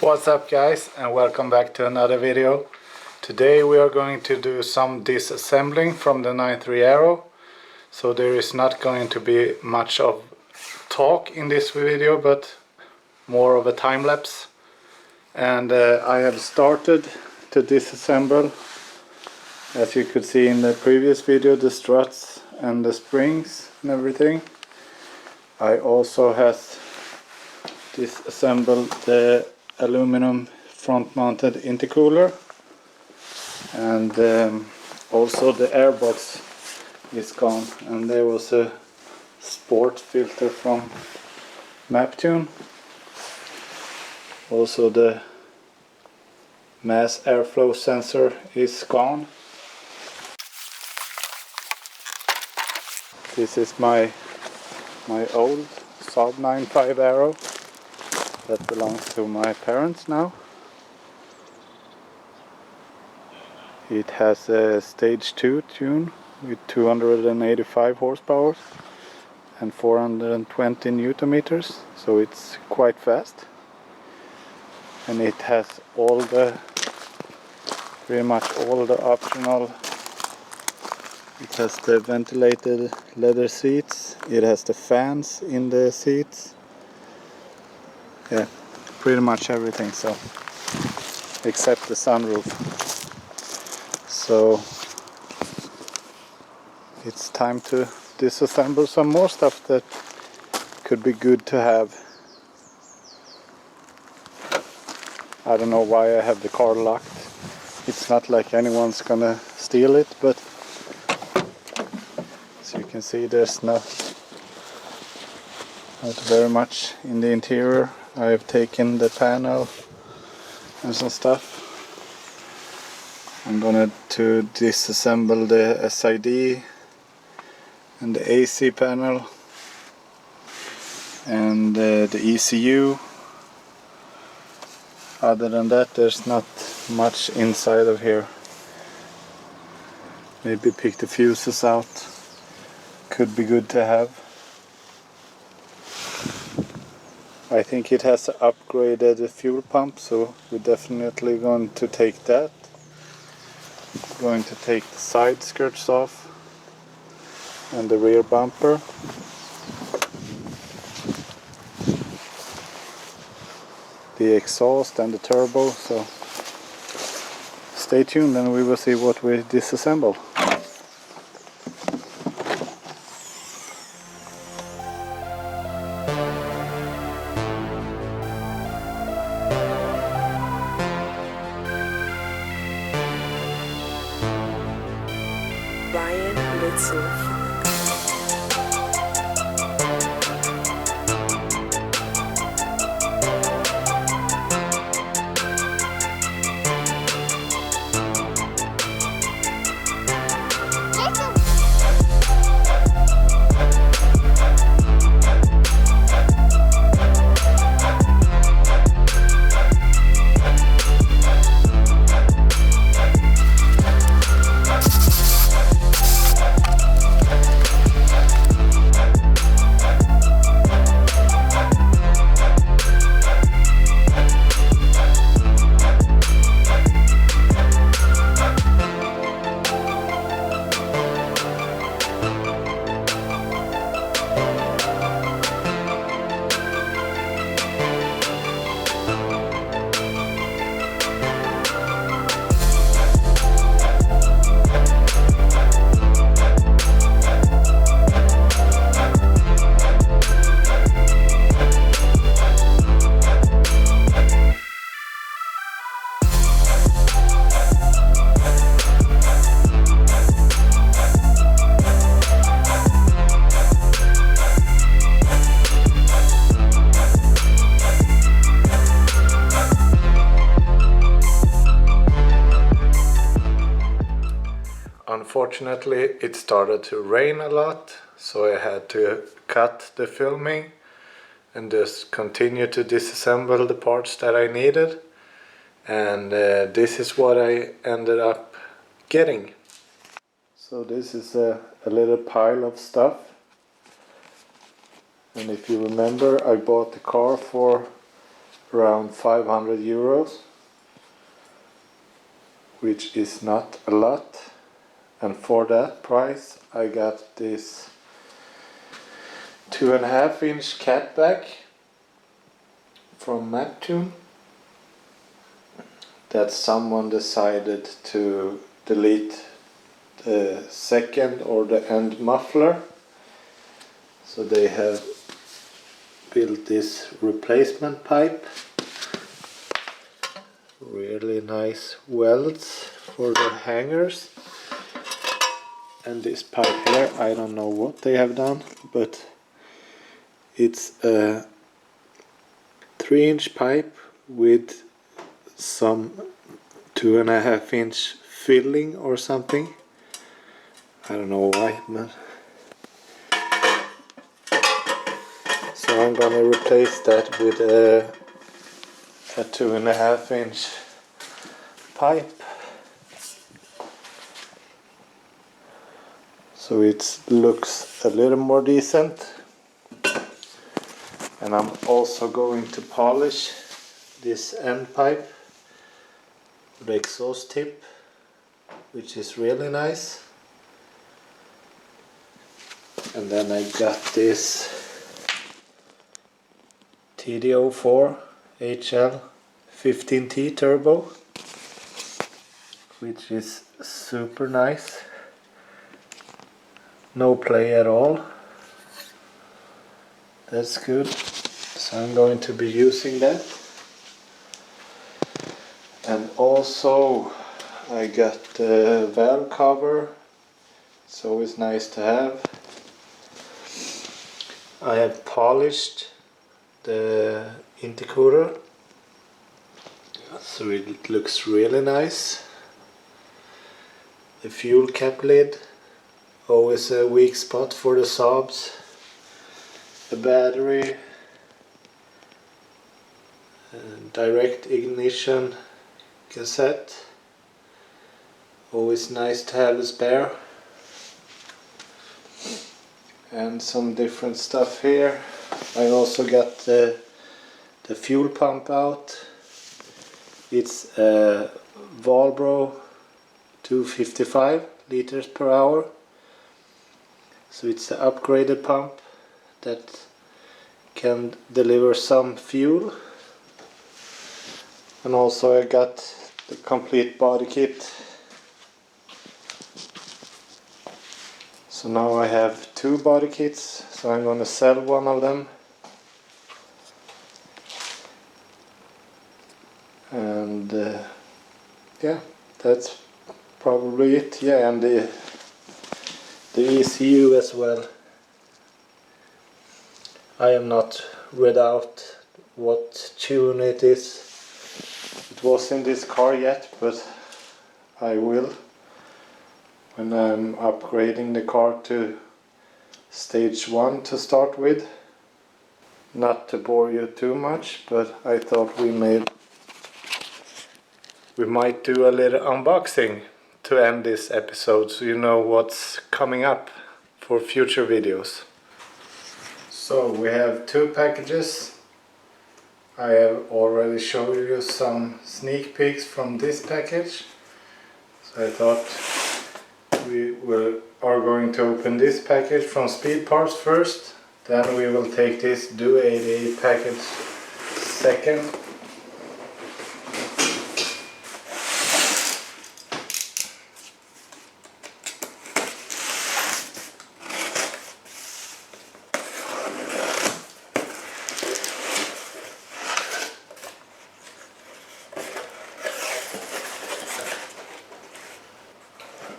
What's up guys, and welcome back to another video. Today we are going to do some disassembling from the 9.3 Aero. So there is not going to be much of talk in this video, but more of a time lapse. And I have started to disassemble, as you could see in the previous video, the struts and the springs and everything. I also have disassembled the aluminum front mounted intercooler, and also the airbox is gone, and there was a sport filter from Maptune. Also the mass airflow sensor is gone. This is my old Saab 9.5 Aero that belongs to my parents now. It has a stage 2 tune with 285 horsepower and 420 newton meters, so it's quite fast. And it has pretty much all the optional. It has the ventilated leather seats, it has the fans in the seats. Yeah, pretty much everything, so except the sunroof. So it's time to disassemble some more stuff that could be good to have. I don't know why I have the car locked. It's not like anyone's gonna steal it, but as you can see, there's not very much in the interior. I have taken the panel and some stuff. I'm gonna disassemble the SID and the AC panel and the ECU. Other than that, there's not much inside of here. Maybe pick the fuses out. Could be good to have. I think it has an upgraded fuel pump, so we're definitely going to take that. Going to take the side skirts off and the rear bumper. The exhaust and the turbo, so stay tuned and we will see what we disassemble. Unfortunately, it started to rain a lot, so I had to cut the filming and just continue to disassemble the parts that I needed. And this is what I ended up getting. So this is a little pile of stuff. And if you remember, I bought the car for around 500 euros, which is not a lot, and for that price I got this 2.5-inch catback from Neptune that someone decided to delete the second or the end muffler, so they have built this replacement pipe. Really nice welds for the hangers, and this pipe here, I don't know what they have done, but it's a 3-inch pipe with some 2.5-inch filling or something. I don't know why, man. So I'm gonna replace that with a 2.5-inch pipe, so it looks a little more decent. And I'm also going to polish this end pipe, the exhaust tip, which is really nice. And then I got this TD04 HL 15T turbo, which is super nice. No play at all. That's good. So I'm going to be using that. And also I got the valve cover. It's always nice to have. I have polished the intercooler, so it looks really nice. The fuel cap lid, always a weak spot for the Saabs. The battery, direct ignition cassette, always nice to have a spare. And some different stuff here. I also got the fuel pump out. It's a Volvo 255 liters per hour. So it's the upgraded pump that can deliver some fuel. And also I got the complete body kit. So now I have 2 body kits, so I'm gonna sell one of them. And yeah, that's probably it. Yeah, and the ECU as well. I am not read out what tune it is. It was in this car yet, but I will when I'm upgrading the car to stage 1 to start with. Not to bore you too much, but I thought we might do a little unboxing to end this episode, so you know what's coming up for future videos. So we have 2 packages. I have already showed you some sneak peeks from this package, so I thought we are going to open this package from Speed Parts first, then we will take this Do 88 package second.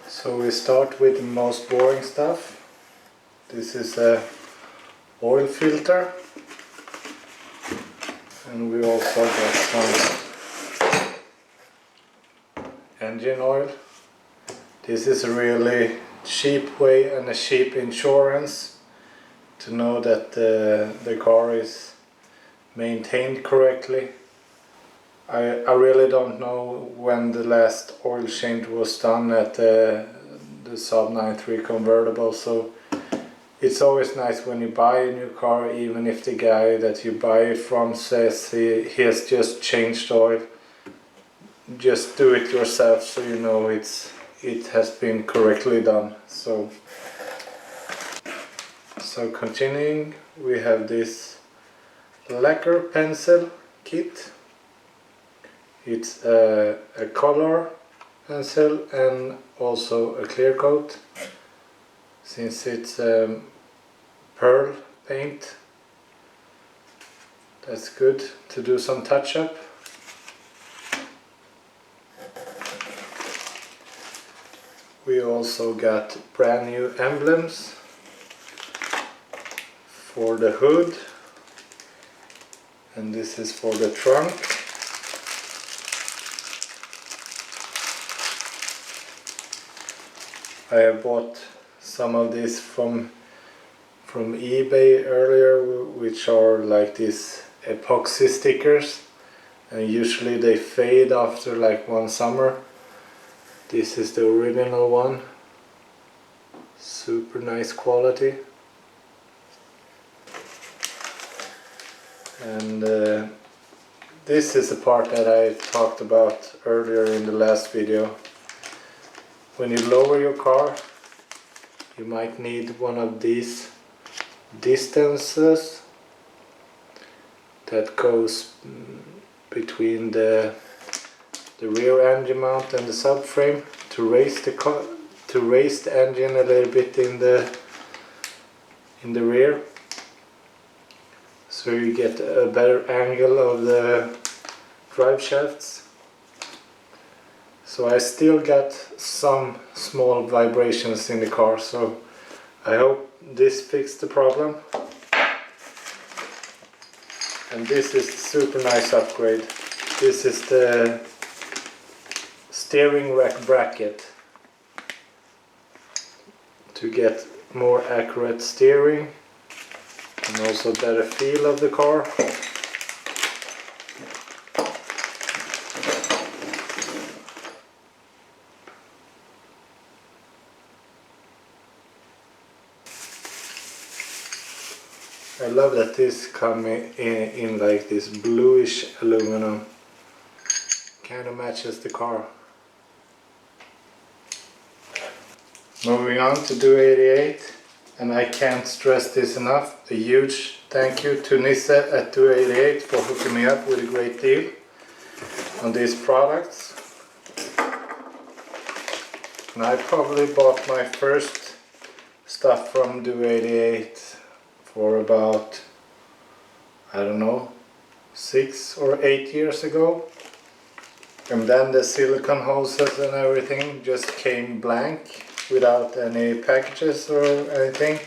So we start with the most boring stuff. This is a oil filter, and we also got some engine oil. This is a really cheap way and a cheap insurance to know that the car is maintained correctly. I really don't know when the last oil change was done at the Saab 9.3 convertible, so It's always nice when you buy a new car, even if the guy that you buy it from says he has just changed oil. Just do it yourself so you know it has been correctly done. So continuing, we have this lacquer pencil kit. It's a color pencil and also a clear coat. Since it's pearl paint, that's good to do some touch-up. We also got brand new emblems for the hood, and this is for the trunk. I have bought some of these from eBay earlier, which are like these epoxy stickers, and usually they fade after like one summer. This is the original one, super nice quality. And this is the part that I talked about earlier in the last video. When you lower your car, you might need one of these distances that goes between the rear engine mount and the subframe to raise the engine a little bit in the rear, so you get a better angle of the drive shafts. So I still got some small vibrations in the car, so I hope this fixed the problem. And this is the super nice upgrade. This is the steering rack bracket to get more accurate steering and also better feel of the car. I love that this comes in like this bluish aluminum. Kind of matches the car. Moving on to Do 88, and I can't stress this enough. A huge thank you to Nisse at Do 88 for hooking me up with a great deal on these products. And I probably bought my first stuff from Do 88 for about, I don't know, 6 or 8 years ago. And then the silicone hoses and everything just came blank without any packages or anything.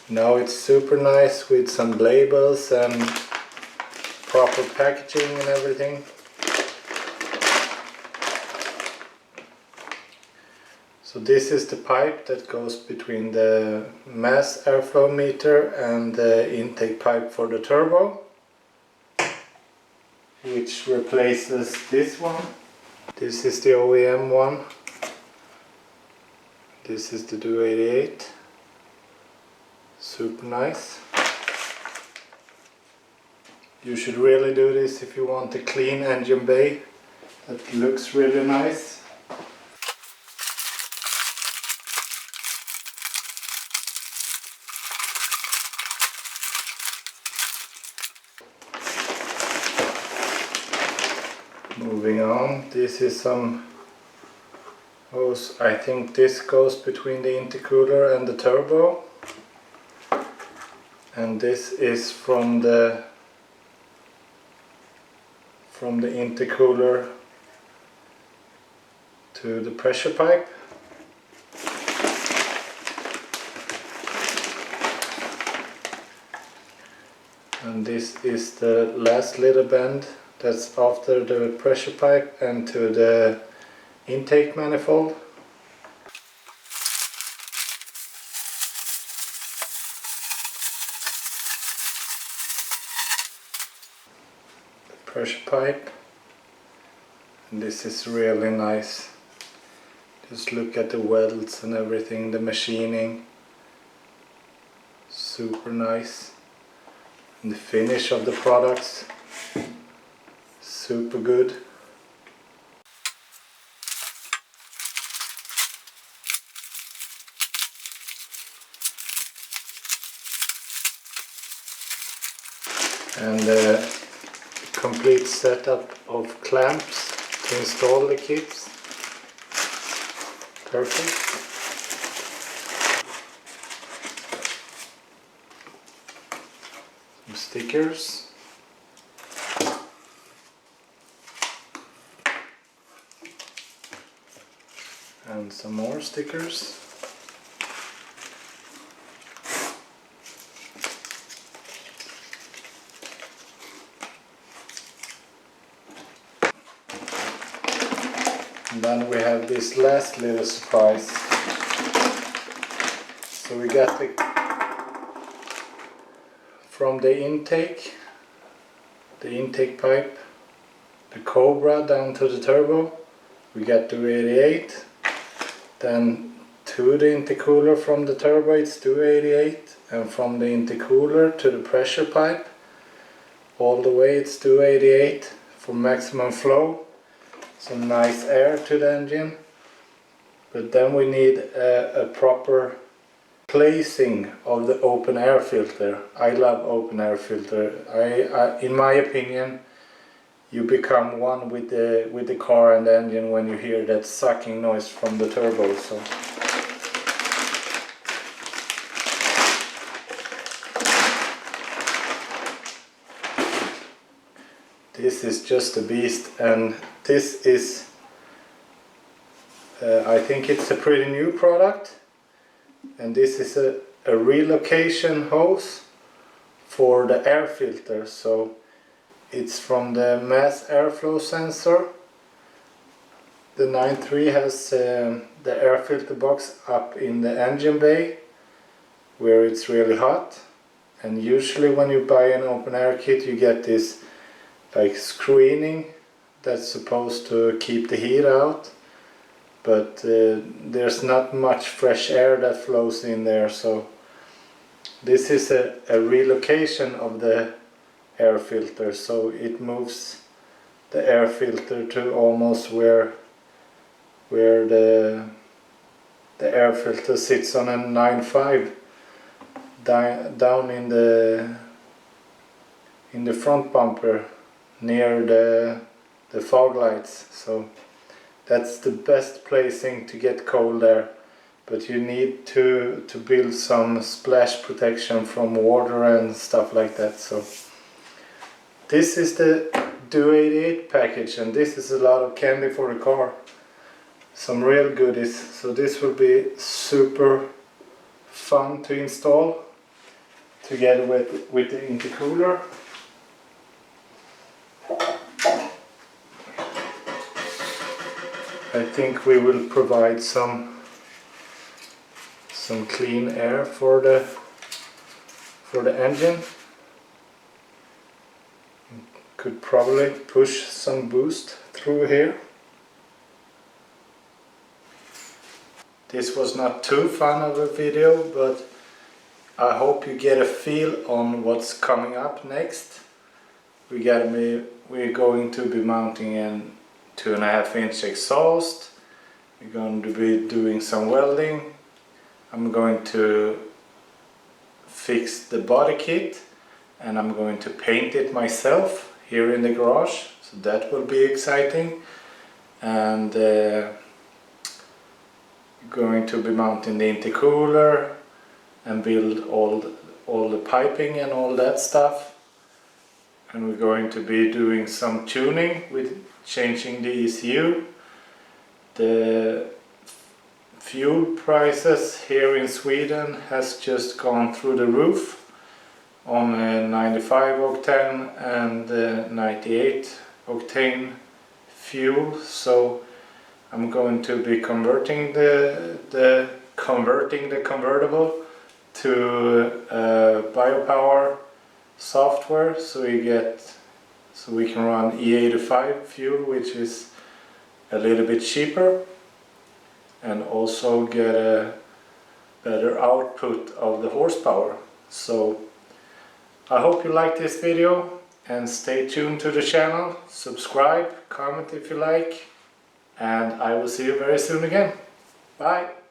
Now it's super nice with some labels and proper packaging and everything. So this is the pipe that goes between the mass airflow meter and the intake pipe for the turbo, which replaces this one. This is the OEM one. This is the Do 88. Super nice. You should really do this if you want a clean engine bay that looks really nice. Moving on, this is some hose. I think this goes between the intercooler and the turbo, and this is from the intercooler to the pressure pipe. And this is the last little bend that's after the pressure pipe and to the intake manifold. The pressure pipe. And this is really nice. Just look at the welds and everything, the machining. super nice. And the finish of the products, super good. And the complete setup of clamps to install the kits. Perfect. Some stickers. And some more stickers. And then we have this last little surprise. So we got from the intake pipe, the Cobra down to the turbo, we got the 288. Then to the intercooler from the turbo it's 288, and from the intercooler to the pressure pipe all the way it's 288 for maximum flow. Some nice air to the engine. But then we need a proper placing of the open air filter. I love open air filter. In my opinion, you become one with the car and the engine when you hear that sucking noise from the turbo. So this is just a beast, and this is I think it's a pretty new product, and this is a relocation hose for the air filter. So it's from the mass airflow sensor. The 9.3 has the air filter box up in the engine bay where it's really hot, and usually when you buy an open air kit you get this like screening that's supposed to keep the heat out, but there's not much fresh air that flows in there. So this is a relocation of the air filter, so it moves the air filter to almost where the air filter sits on a 9.5 down in the front bumper near the fog lights. So that's the best placing to get cold air, but you need to build some splash protection from water and stuff like that. So this is the 288 package, and this is a lot of candy for the car. Some real goodies. So this will be super fun to install together with the intercooler. I think we will provide some clean air for the engine. Could probably push some boost through here. This was not too fun of a video, but I hope you get a feel on what's coming up next. We're going to be mounting an 2.5-inch exhaust. We're going to be doing some welding. I'm going to fix the body kit, and I'm going to paint it myself here in the garage, so that will be exciting. And going to be mounting the intercooler and build all the piping and all that stuff. And we're going to be doing some tuning with changing the ECU. The fuel prices here in Sweden has just gone through the roof on a 95 octane and 98 octane fuel. So I'm going to be converting the convertible to biopower software, so we can run E85 fuel, which is a little bit cheaper, and also get a better output of the horsepower. So I hope you like this video and stay tuned to the channel, subscribe, comment if you like, and I will see you very soon again. Bye!